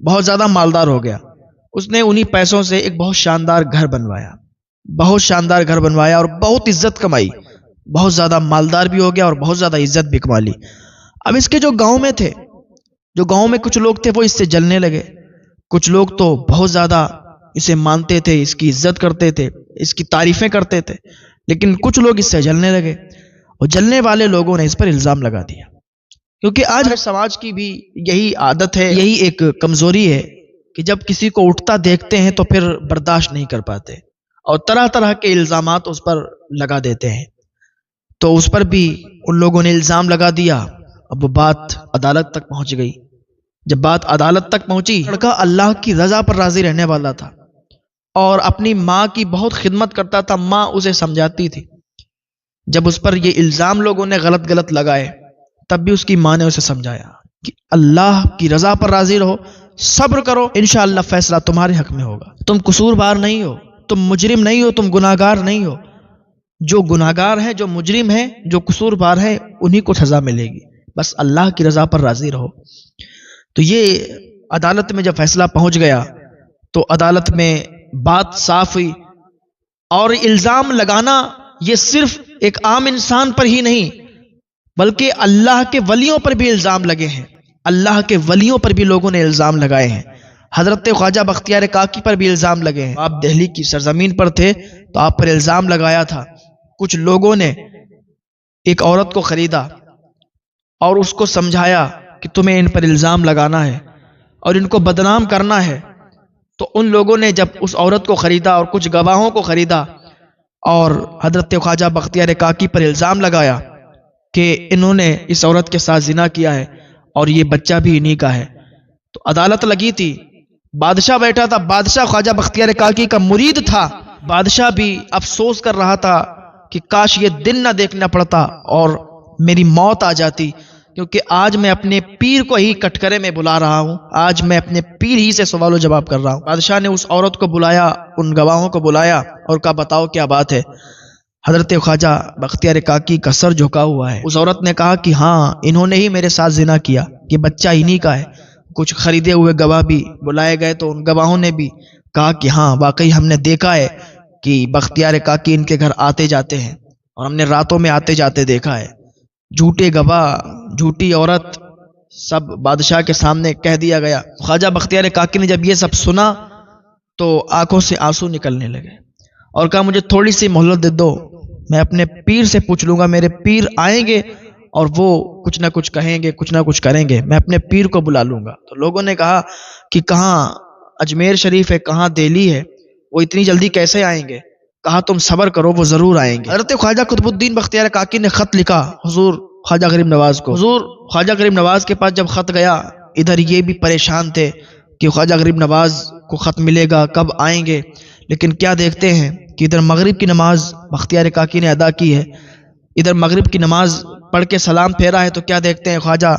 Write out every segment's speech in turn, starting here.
بہت زیادہ مالدار ہو گیا. اس نے انہی پیسوں سے ایک بہت شاندار گھر بنوایا, بہت شاندار گھر بنوایا اور بہت عزت کمائی, بہت زیادہ مالدار بھی ہو گیا اور بہت زیادہ عزت بھی کما لی. اب اس کے جو گاؤں میں تھے, جو گاؤں میں کچھ لوگ تھے وہ اس سے جلنے لگے. کچھ لوگ تو بہت زیادہ اسے مانتے تھے, اس کی عزت کرتے تھے, اس کی تعریفیں کرتے تھے, لیکن کچھ لوگ اس سے جلنے لگے اور جلنے والے لوگوں نے اس پر الزام لگا دیا. کیونکہ آج ہر سماج کی بھی یہی عادت ہے, یہی ایک کمزوری ہے کہ جب کسی کو اٹھتا دیکھتے ہیں تو پھر برداشت نہیں کر پاتے اور طرح طرح کے الزامات اس پر لگا دیتے ہیں. تو اس پر بھی ان لوگوں نے الزام لگا دیا. اب وہ بات عدالت تک پہنچ گئی. جب بات عدالت تک پہنچی, لڑکا اللہ کی رضا پر راضی رہنے والا تھا اور اپنی ماں کی بہت خدمت کرتا تھا, ماں اسے سمجھاتی تھی. جب اس پر یہ الزام لوگوں نے غلط لگائے تب بھی اس کی ماں نے اسے سمجھایا کہ اللہ کی رضا پر راضی رہو, صبر کرو, انشاءاللہ فیصلہ تمہارے حق میں ہوگا. تم قصوروار نہیں ہو, تم مجرم نہیں ہو, تم گناہگار نہیں ہو. جو گناہگار ہیں, جو مجرم ہیں, جو قصوروار ہیں, انہی کو سزا ملے گی. بس اللہ کی رضا پر راضی رہو. تو یہ عدالت میں جب فیصلہ پہنچ گیا تو عدالت میں بات صاف ہوئی. اور الزام لگانا یہ صرف ایک عام انسان پر ہی نہیں بلکہ اللہ کے ولیوں پر بھی الزام لگے ہیں. اللہ کے ولیوں پر بھی لوگوں نے الزام لگائے ہیں. حضرت خواجہ بختیار کاکی پر بھی الزام لگے ہیں. آپ دہلی کی سرزمین پر تھے تو آپ پر الزام لگایا تھا. کچھ لوگوں نے ایک عورت کو خریدا اور اس کو سمجھایا کہ تمہیں ان پر الزام لگانا ہے اور ان کو بدنام کرنا ہے. تو ان لوگوں نے جب اس عورت کو خریدا اور کچھ گواہوں کو خریدا اور حضرت خواجہ بختیار کاکی پر الزام لگایا کہ انہوں نے اس عورت کے ساتھ زنا کیا ہے اور یہ بچہ بھی انہی کا ہے. تو عدالت لگی تھی, بادشاہ بیٹھا تھا, بادشاہ خواجہ بختیار کاکی کا مرید تھا. بادشاہ بھی افسوس کر رہا تھا کہ کاش یہ دن نہ دیکھنا پڑتا اور میری موت آ جاتی, کیونکہ آج میں اپنے پیر کو ہی کٹکرے میں بلا رہا ہوں, آج میں اپنے پیر ہی سے سوال و جواب کر رہا ہوں. بادشاہ نے اس عورت کو بلایا, ان گواہوں کو بلایا اور کہا بتاؤ کیا بات ہے. حضرت خواجہ بختیار کاکی کا سر جھکا ہوا ہے. اس عورت نے کہا کہ ہاں انہوں نے ہی میرے ساتھ زنا کیا, یہ بچہ انہی کا ہے. کچھ خریدے ہوئے گواہ بھی بلائے گئے تو ان گواہوں نے بھی کہا کہ ہاں واقعی ہم نے دیکھا ہے کہ بختیار کاکی ان کے گھر آتے جاتے ہیں اور ہم نے راتوں میں آتے جاتے دیکھا ہے. جھوٹے گواہ, جھوٹی عورت, سب بادشاہ کے سامنے کہہ دیا گیا. خواجہ بختیار کاکی نے جب یہ سب سنا تو آنکھوں سے آنسو نکلنے لگے اور کہا مجھے تھوڑی سی مہلت دے دو, میں اپنے پیر سے پوچھ لوں گا. میرے پیر آئیں گے اور وہ کچھ نہ کچھ کہیں گے, کچھ نہ کچھ کریں گے, میں اپنے پیر کو بلا لوں گا. تو لوگوں نے کہا کہ کہاں اجمیر شریف ہے, کہاں دہلی ہے, وہ اتنی جلدی کیسے آئیں گے. کہا تم صبر کرو, وہ ضرور آئیں گے. حضرت خواجہ قطب الدین بختیار کاکی نے خط لکھا حضور خواجہ غریب نواز کو. حضور خواجہ غریب نواز کے پاس جب خط گیا, ادھر یہ بھی پریشان تھے کہ خواجہ غریب نواز کو خط ملے گا, کب آئیں گے. لیکن کیا دیکھتے ہیں کہ ادھر مغرب کی نماز بختیار کاکی نے ادا کی ہے, ادھر مغرب کی نماز پڑھ کے سلام پھیرا ہے, تو کیا دیکھتے ہیں خواجہ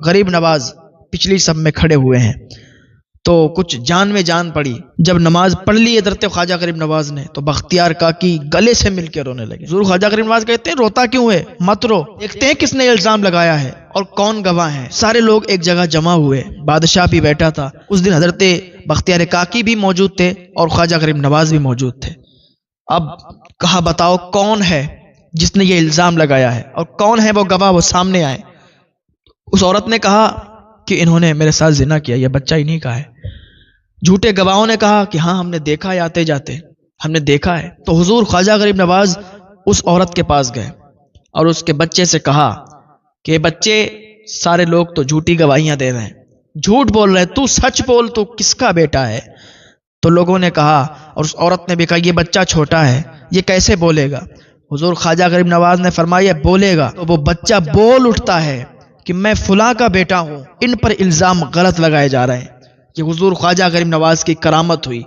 غریب نواز پچھلی صف میں کھڑے ہوئے ہیں. تو کچھ جان میں جان پڑی. جب نماز پڑھ لی حضرت خواجہ غریب نواز نے تو بختیار کاکی گلے سے مل کے رونے لگے. حضور خواجہ غریب نواز کہتے ہیں روتا کیوں ہے, مت رو, دیکھتے ہیں کس نے الزام لگایا ہے اور کون گواہ ہیں. سارے لوگ ایک جگہ جمع ہوئے, بادشاہ بھی بیٹھا تھا. اس دن حضرت بختیار کاکی بھی موجود تھے اور خواجہ غریب نواز بھی موجود تھے. اب کہا بتاؤ کون ہے جس نے یہ الزام لگایا ہے اور کون ہے وہ گواہ, وہ سامنے آئے. اس عورت نے کہا کہ انہوں نے میرے ساتھ زنا کیا, یہ بچہ انہی کا ہے. جھوٹے گواہوں نے کہا کہ ہاں ہم نے دیکھا ہے, آتے جاتے ہم نے دیکھا ہے. تو حضور خواجہ غریب نواز اس عورت کے پاس گئے اور اس کے بچے سے کہا کہ بچے سارے لوگ تو جھوٹی گواہیاں دے رہے ہیں, جھوٹ بول رہے ہیں, تو سچ بول, تو کس کا بیٹا ہے. تو لوگوں نے کہا اور اس عورت نے بھی کہا یہ بچہ چھوٹا ہے, یہ کیسے بولے گا. حضور خواجہ غریب نواز نے فرمایا بولے گا. تو وہ بچہ بول اٹھتا ہے کہ میں فلاں کا بیٹا ہوں, ان پر الزام غلط لگائے جا رہے ہیں. یہ حضور خواجہ غریب نواز کی کرامت ہوئی.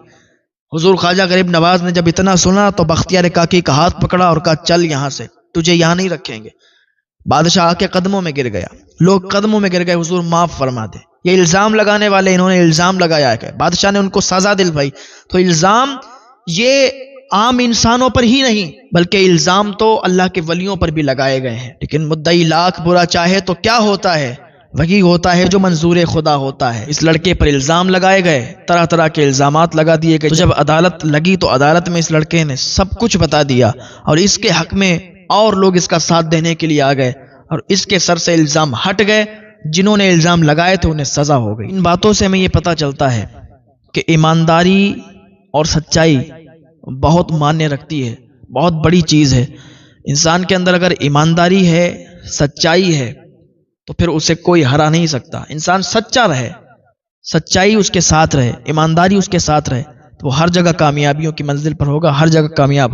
حضور خواجہ غریب نواز نے جب اتنا سنا تو بختیار کاکی کا ہاتھ پکڑا اور کہا چل یہاں سے, تجھے یہاں نہیں رکھیں گے. بادشاہ کے قدموں میں گر گیا, لوگ قدموں میں گر گئے, حضور معاف فرما دے, یہ الزام لگانے والے انہوں نے الزام لگایا ہے. بادشاہ نے ان کو سزا دلوائی. تو الزام یہ عام انسانوں پر ہی نہیں بلکہ الزام تو اللہ کے ولیوں پر بھی لگائے گئے ہیں. لیکن مدعی لاکھ برا چاہے تو کیا ہوتا ہے, وہی ہوتا ہے جو منظور خدا ہوتا ہے۔ اس لڑکے پر الزام لگائے گئے، طرح طرح کے الزامات لگا دیے گئے۔ تو جب عدالت لگی تو عدالت میں اس لڑکے نے سب کچھ بتا دیا، اور اس کے حق میں اور لوگ اس کا ساتھ دینے کے لیے آ گئے، اور اس کے سر سے الزام ہٹ گئے۔ جنہوں نے الزام لگائے تھے انہیں سزا ہو گئی۔ ان باتوں سے ہمیں یہ پتہ چلتا ہے کہ ایمانداری اور سچائی بہت معنی رکھتی ہے، بہت بڑی چیز ہے۔ انسان کے اندر اگر ایمانداری ہے، سچائی ہے، تو پھر اسے کوئی ہرا نہیں سکتا۔ انسان سچا رہے، سچائی اس کے ساتھ رہے، ایمانداری اس کے ساتھ رہے، تو وہ ہر جگہ کامیابیوں کی منزل پر ہوگا، ہر جگہ کامیاب ہوگا۔